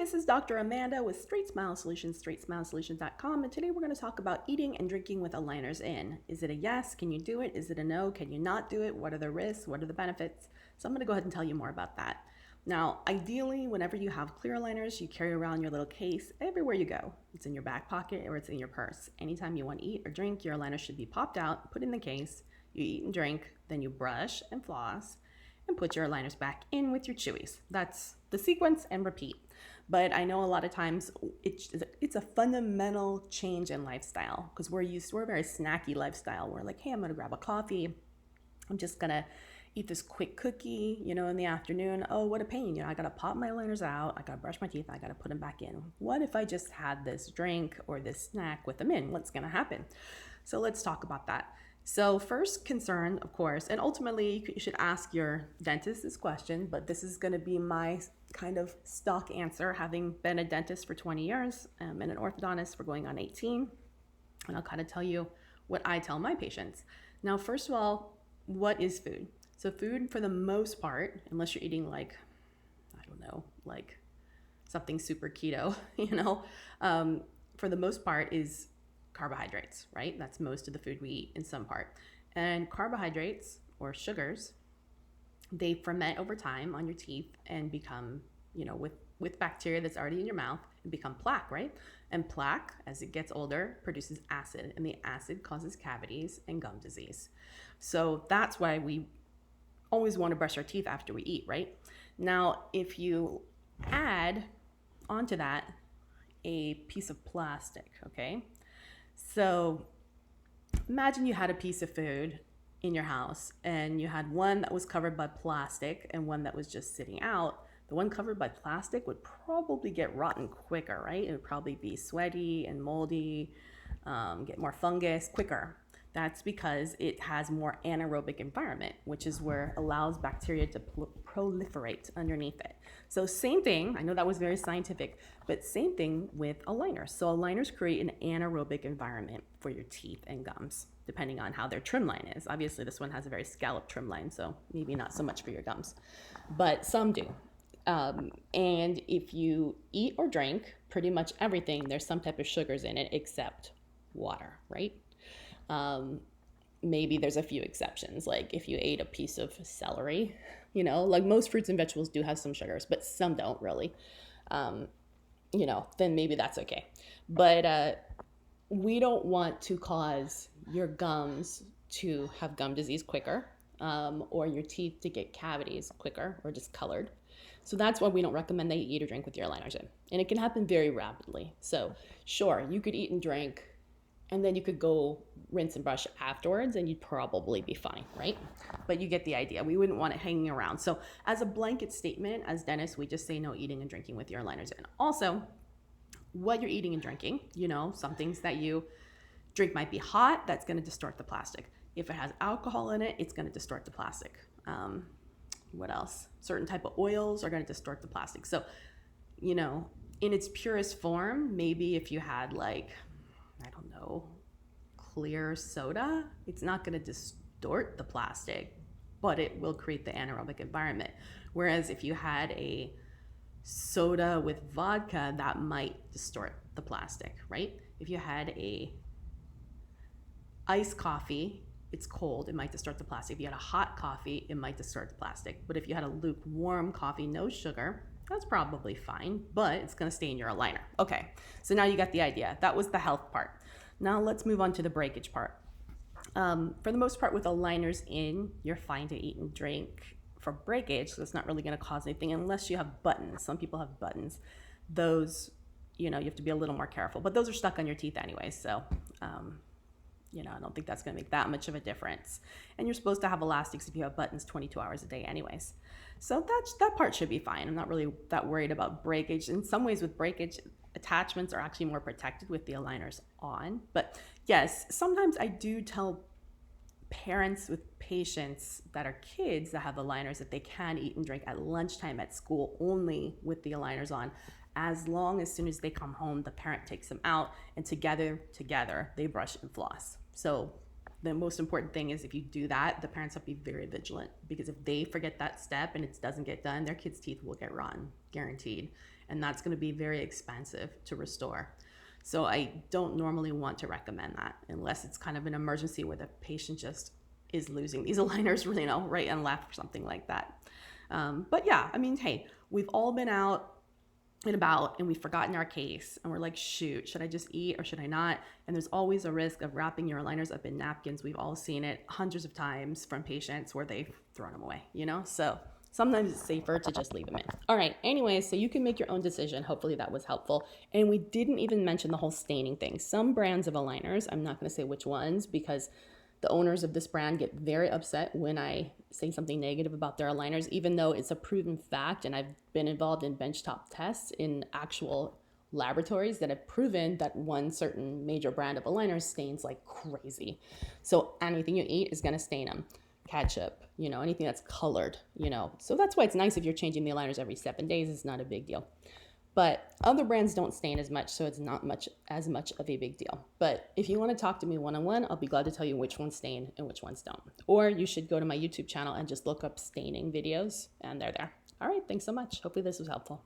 This is Dr. Amanda with StraightSmile Solutions, StraightSmileSolutions.com, and today we're going to talk about eating and drinking with aligners in. Is it a yes? Can you do it? Is it a no? Can you not do it? What are the risks? What are the benefits? So I'm going to go ahead and tell you more about that. Now, ideally, whenever you have clear aligners, you carry around your little case everywhere you go. It's in your back pocket or it's in your purse. Anytime you want to eat or drink, your aligner should be popped out, put in the case, you eat and drink, then you brush and floss, and put your aligners back in with your chewies. That's the sequence and repeat. But I know a lot of times it's a fundamental change in lifestyle because we're a very snacky lifestyle. We're like, hey, I'm gonna grab a coffee. I'm just gonna eat this quick cookie, in the afternoon. Oh, what a pain. I gotta pop my aligners out. I gotta brush my teeth. I gotta put them back in. What if I just had this drink or this snack with them in? What's gonna happen? So let's talk about that. So first concern, of course, and ultimately you should ask your dentist this question, but this is going to be my kind of stock answer, having been a dentist for 20 years and an orthodontist for going on 18. And I'll kind of tell you what I tell my patients. Now, first of all, what is food? So food, for the most part, unless you're eating like something super keto, for the most part is carbohydrates, right? That's most of the food we eat in some part. And carbohydrates or sugars, they ferment over time on your teeth and become, with bacteria that's already in your mouth, and become plaque, right? And plaque, as it gets older, produces acid, and the acid causes cavities and gum disease. So that's why we always want to brush our teeth after we eat, right? Now, if you add onto that a piece of plastic, okay? So imagine you had a piece of food in your house and you had one that was covered by plastic and one that was just sitting out. The one covered by plastic would probably get rotten quicker, right? It would probably be sweaty and moldy, get more fungus quicker. That's because it has more anaerobic environment, which is where it allows bacteria to proliferate underneath it. So same thing, I know that was very scientific, but same thing with aligners. So aligners create an anaerobic environment for your teeth and gums, depending on how their trim line is. Obviously, this one has a very scalloped trim line, so maybe not so much for your gums, but some do. And if you eat or drink pretty much everything, there's some type of sugars in it except water, right? Maybe there's a few exceptions, like if you ate a piece of celery, like most fruits and vegetables do have some sugars, but some don't really, then maybe that's okay. But we don't want to cause your gums to have gum disease quicker, or your teeth to get cavities quicker or discolored. So that's why we don't recommend that you eat or drink with your aligners in. And it can happen very rapidly. So sure, you could eat and drink and then you could go rinse and brush afterwards and you'd probably be fine, right? But you get the idea. We wouldn't want it hanging around. So as a blanket statement, as dentists, we just say no eating and drinking with your aligners in. Also, what you're eating and drinking, some things that you drink might be hot, that's gonna distort the plastic. If it has alcohol in it, it's gonna distort the plastic. What else? Certain type of oils are gonna distort the plastic. So, in its purest form, maybe if you had clear soda, it's not going to distort the plastic, but it will create the anaerobic environment. Whereas if you had a soda with vodka, that might distort the plastic, right? If you had a iced coffee, it's cold, it might distort the plastic. If you had a hot coffee, it might distort the plastic. But if you had a lukewarm coffee, no sugar, that's probably fine, but it's gonna stay in your aligner. Okay, so now you got the idea. That was the health part. Now let's move on to the breakage part. For the most part with aligners in, you're fine to eat and drink for breakage, so it's not really gonna cause anything unless you have buttons. Some people have buttons. Those, you have to be a little more careful, but those are stuck on your teeth anyway, so I don't think that's gonna make that much of a difference. And you're supposed to have elastics if you have buttons 22 hours a day anyways. So that part should be fine. I'm not really that worried about breakage. In some ways with breakage, attachments are actually more protected with the aligners on. But yes, sometimes I do tell parents with patients that are kids that have aligners that they can eat and drink at lunchtime at school only with the aligners on, as long as soon as they come home, the parent takes them out and together they brush and floss. So the most important thing is if you do that, the parents have to be very vigilant, because if they forget that step and it doesn't get done, their kids' teeth will get rotten, guaranteed. and that's going to be very expensive to restore. So I don't normally want to recommend that unless it's kind of an emergency where the patient just is losing these aligners, you know, right and left or something like that. But yeah, I mean, hey, we've all been out and about and we've forgotten our case and we're like, shoot, should I just eat or should I not? And there's always a risk of wrapping your aligners up in napkins. We've all seen it hundreds of times from patients where they've thrown them away, you know? So sometimes it's safer to just leave them in. All right, anyways, so you can make your own decision. Hopefully that was helpful. And we didn't even mention the whole staining thing. Some brands of aligners, I'm not gonna say which ones because the owners of this brand get very upset when I say something negative about their aligners, even though it's a proven fact. And I've been involved in benchtop tests in actual laboratories that have proven that one certain major brand of aligners stains like crazy. So anything you eat is going to stain them. Ketchup, you know, anything that's colored, you know. So that's why it's nice if you're changing the aligners every 7 days. It's not a big deal. But other brands don't stain as much, so it's not as much of a big deal. But if you want to talk to me one-on-one, I'll be glad to tell you which ones stain and which ones don't. Or you should go to my YouTube channel and just look up staining videos, and they're there. All right, thanks so much. Hopefully this was helpful.